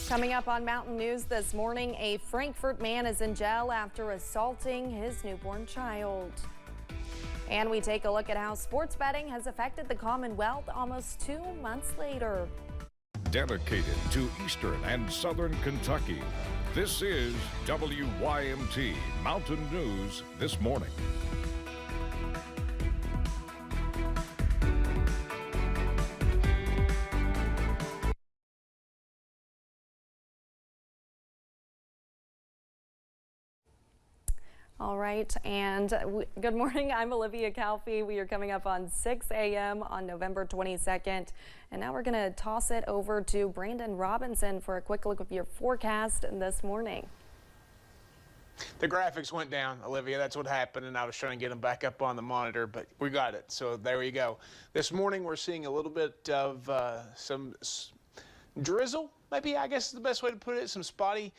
Coming up on Mountain News this morning, a Frankfort man is in jail after assaulting his newborn child. And we take a look at how sports betting has affected the Commonwealth almost 2 months later. Dedicated to Eastern and Southern Kentucky, this is WYMT Mountain News this morning. All right, and good morning. I'm Olivia Calfee. We are coming up on 6 a.m. on November 22nd. And now we're going to toss it over to Brandon Robinson for a quick look at your forecast this morning. The graphics went down, Olivia. That's what happened, and I was trying to get them back up on the monitor, but we got it. So there you go. This morning we're seeing a little bit of some drizzle. Maybe, I guess is the best way to put it. Some spotty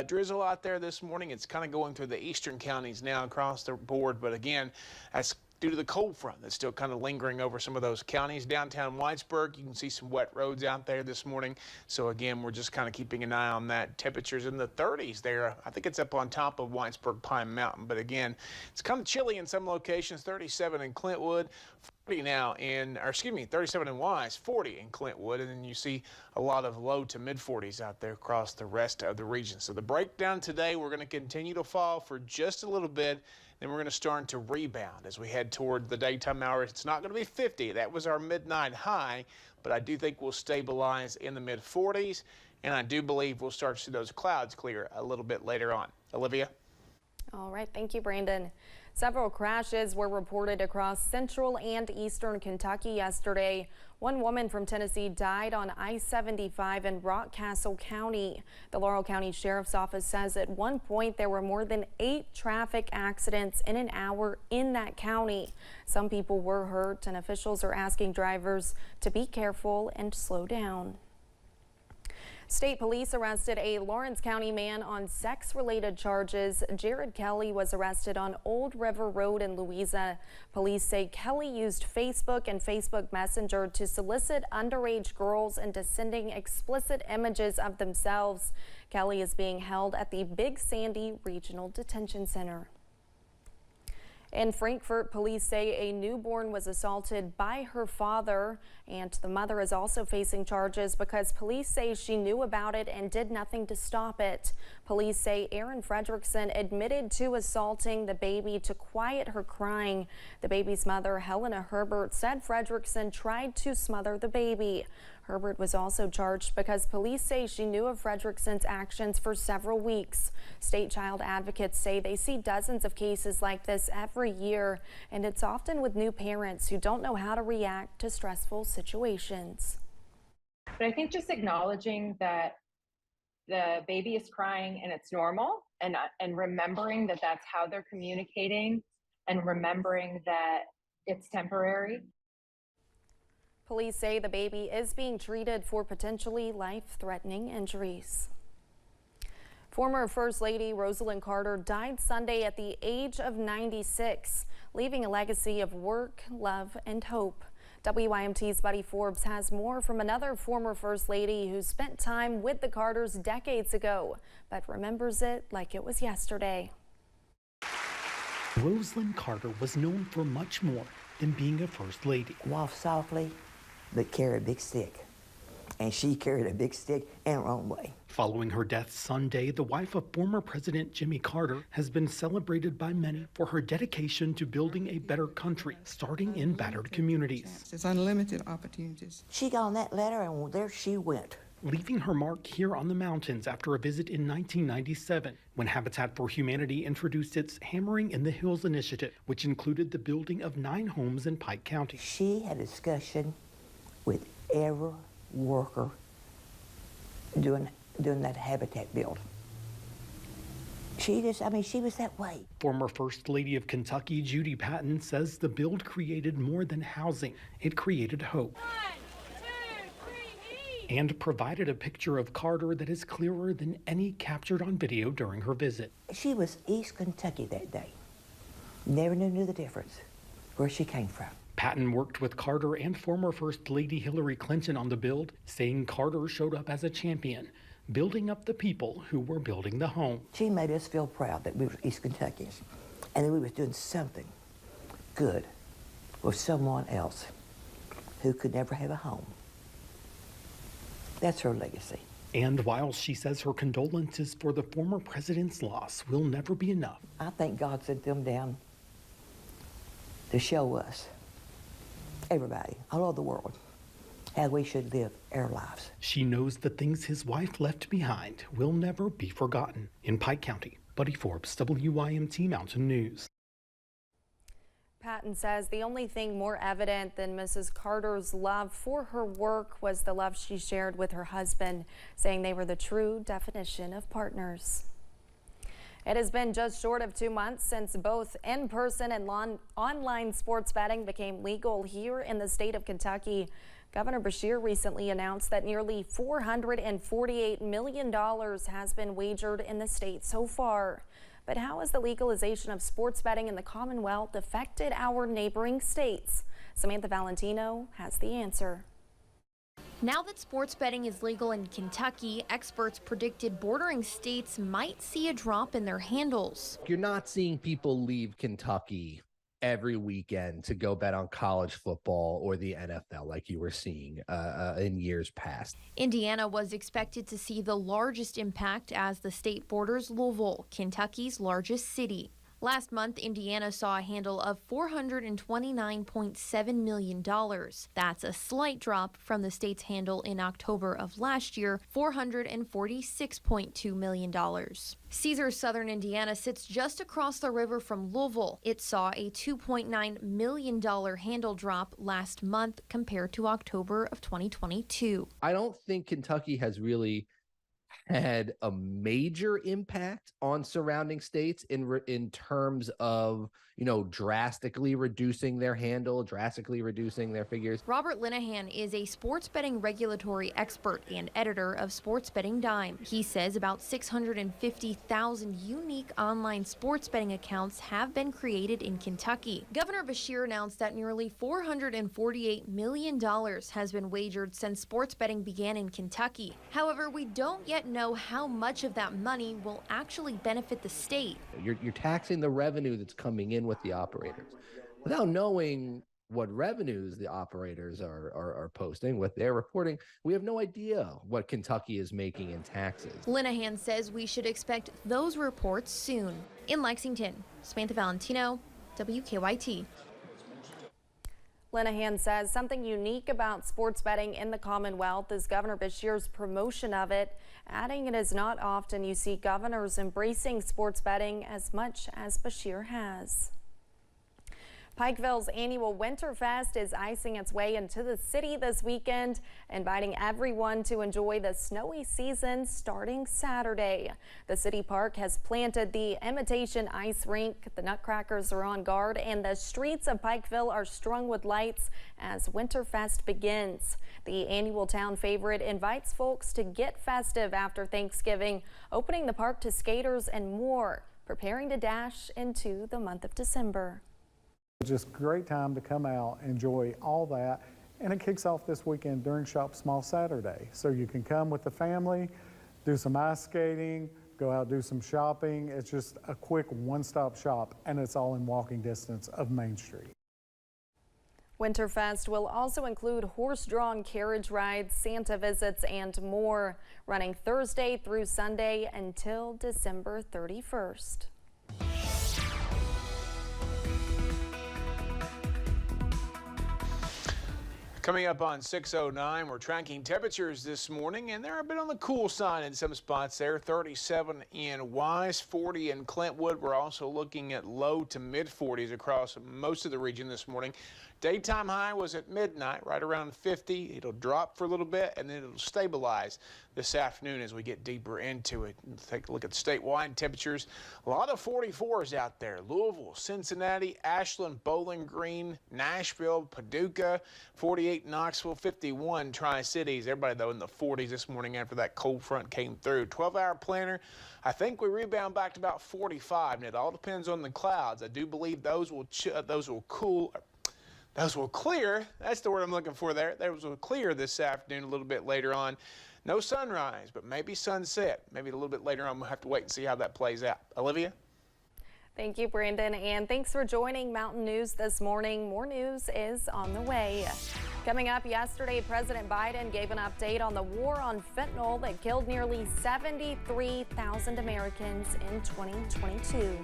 drizzle out there this morning. It's kind of going through the eastern counties now across the board. But again, that's due to the cold front that's still kind of lingering over some of those counties. Downtown Whitesburg, you can see some wet roads out there this morning. So again, we're just kind of keeping an eye on that. Temperatures in the 30s there. I think it's up on top of Whitesburg Pine Mountain. But again, it's kind of chilly in some locations. 37 in Clintwood. 40 now in, or excuse me, 37 in Wise, 40 in Clintwood, and then you see a lot of low to mid 40s out there across the rest of the region. So the breakdown today, we're going to continue to fall for just a little bit, then we're going to start to rebound as we head toward the daytime hours. It's not going to be 50. That was our midnight high, but I do think we'll stabilize in the mid 40s, and I do believe we'll start to see those clouds clear a little bit later on. Olivia? All right, thank you, Brandon. Several crashes were reported across central and eastern Kentucky yesterday. One woman from Tennessee died on I-75 in Rockcastle County. The Laurel County Sheriff's Office says at one point there were more than 8 traffic accidents in an hour in that county. Some people were hurt, and officials are asking drivers to be careful and slow down. State police arrested a Lawrence County man on sex-related charges. Jared Kelly was arrested on Old River Road in Louisa. Police say Kelly used Facebook and Facebook Messenger to solicit underage girls into sending explicit images of themselves. Kelly is being held at the Big Sandy Regional Detention Center. In Frankfort, police say a newborn was assaulted by her father, and the mother is also facing charges because police say she knew about it and did nothing to stop it. Police say Erin Fredrickson admitted to assaulting the baby to quiet her crying. The baby's mother, Helena Herbert, said Fredrickson tried to smother the baby. Herbert was also charged because police say she knew of Fredrickson's actions for several weeks. State child advocates say they see dozens of cases like this every year, and it's often with new parents who don't know how to react to stressful situations. But I think just acknowledging that the baby is crying and it's normal, and remembering that that's how they're communicating, and remembering that it's temporary. Police say the baby is being treated for potentially life-threatening injuries. Former First Lady Rosalynn Carter died Sunday at the age of 96, leaving a legacy of work, love, and hope. WYMT's Buddy Forbes has more from another former First Lady who spent time with the Carters decades ago, but remembers it like it was yesterday. Rosalynn Carter was known for much more than being a First Lady. Walk softly, but carry a big stick. And she carried a big stick in her own way. Following her death Sunday, the wife of former President Jimmy Carter has been celebrated by many for her dedication to building a better country, starting in battered communities. It's unlimited opportunities. She got on that ladder and there she went. Leaving her mark here on the mountains after a visit in 1997, when Habitat for Humanity introduced its Hammering in the Hills initiative, which included the building of 9 homes in Pike County. She had a discussion with every worker doing that Habitat build. She was that way. Former First Lady of Kentucky, Judy Patton, says the build created more than housing. It created hope. 1, 2, 3, and provided a picture of Carter that is clearer than any captured on video during her visit. She was East Kentucky that day. Never knew the difference where she came from. Patton worked with Carter and former First Lady Hillary Clinton on the build, saying Carter showed up as a champion. building up the people who were building the home. She made us feel proud that we were East Kentuckians and that we were doing something good for someone else who could never have a home. That's her legacy. And while she says her condolences for the former president's loss will never be enough, I think God sent them down to show us, everybody, all over the world, how we should live our lives. she knows the things his wife left behind will never be forgotten. In Pike County, Buddy Forbes, WYMT Mountain News. Patton says the only thing more evident than Mrs. Carter's love for her work was the love she shared with her husband, saying they were the true definition of partners. It has been just short of 2 months since both in-person and online sports betting became legal here in the state of Kentucky. Governor Beshear recently announced that nearly $448 million has been wagered in the state so far. But how has the legalization of sports betting in the Commonwealth affected our neighboring states? Samantha Valentino has the answer. Now that sports betting is legal in Kentucky, experts predicted bordering states might see a drop in their handles. You're not seeing people leave Kentucky every weekend to go bet on college football or the NFL like you were seeing in years past. Indiana was expected to see the largest impact as the state borders Louisville, Kentucky's largest city. Last month, Indiana saw a handle of $429.7 million. That's a slight drop from the state's handle in October of last year, $446.2 million. Caesars Southern Indiana sits just across the river from Louisville. It saw a $2.9 million handle drop last month compared to October of 2022. I don't think Kentucky has really had a major impact on surrounding states in terms of, drastically reducing their handle, drastically reducing their figures. Robert Linehan is a sports betting regulatory expert and editor of Sports Betting Dime. He says about 650,000 unique online sports betting accounts have been created in Kentucky. Governor Beshear announced that nearly $448 million has been wagered since sports betting began in Kentucky. However, we don't yet know how much of that money will actually benefit the state. You're taxing the revenue that's coming in with the operators without knowing what revenues the operators are posting, what they're reporting. We have no idea what Kentucky is making in taxes. Linehan says we should expect those reports soon. In Lexington, Samantha Valentino, WKYT. Linehan says something unique about sports betting in the Commonwealth is Governor Beshear's promotion of it, adding it is not often you see governors embracing sports betting as much as Beshear has. Pikeville's annual Winterfest is icing its way into the city this weekend, inviting everyone to enjoy the snowy season starting Saturday. The city park has planted the imitation ice rink, the Nutcrackers are on guard, and the streets of Pikeville are strung with lights as Winterfest begins. The annual town favorite invites folks to get festive after Thanksgiving, opening the park to skaters and more, preparing to dash into the month of December. Just great time to come out, enjoy all that, and it kicks off this weekend during Shop Small Saturday. So you can come with the family, do some ice skating, go out do some shopping. It's just a quick one-stop shop, and it's all in walking distance of Main Street. Winterfest will also include horse-drawn carriage rides, Santa visits, and more, running Thursday through Sunday until December 31st. Coming up on 6:09, we're tracking temperatures this morning, and they're a bit on the cool side in some spots there. 37 in Wise, 40 in Clintwood. We're also looking at low to mid 40s across most of the region this morning. Daytime high was at midnight, right around 50. It'll drop for a little bit, and then it'll stabilize this afternoon as we get deeper into it. Let's take a look at statewide temperatures. A lot of 44s out there. Louisville, Cincinnati, Ashland, Bowling Green, Nashville, Paducah, 48 Knoxville, 51 Tri-Cities. Everybody, though, in the 40s this morning after that cold front came through. 12-hour planner, I think we rebound back to about 45, and it all depends on the clouds. I do believe those will cool. Those will clear. That's the word I'm looking for there. Those will clear this afternoon a little bit later on. No sunrise, but maybe sunset. Maybe a little bit later on. We'll have to wait and see how that plays out. Olivia? Thank you, Brandon, and thanks for joining Mountain News this morning. More news is on the way. Coming up, yesterday, President Biden gave an update on the war on fentanyl that killed nearly 73,000 Americans in 2022.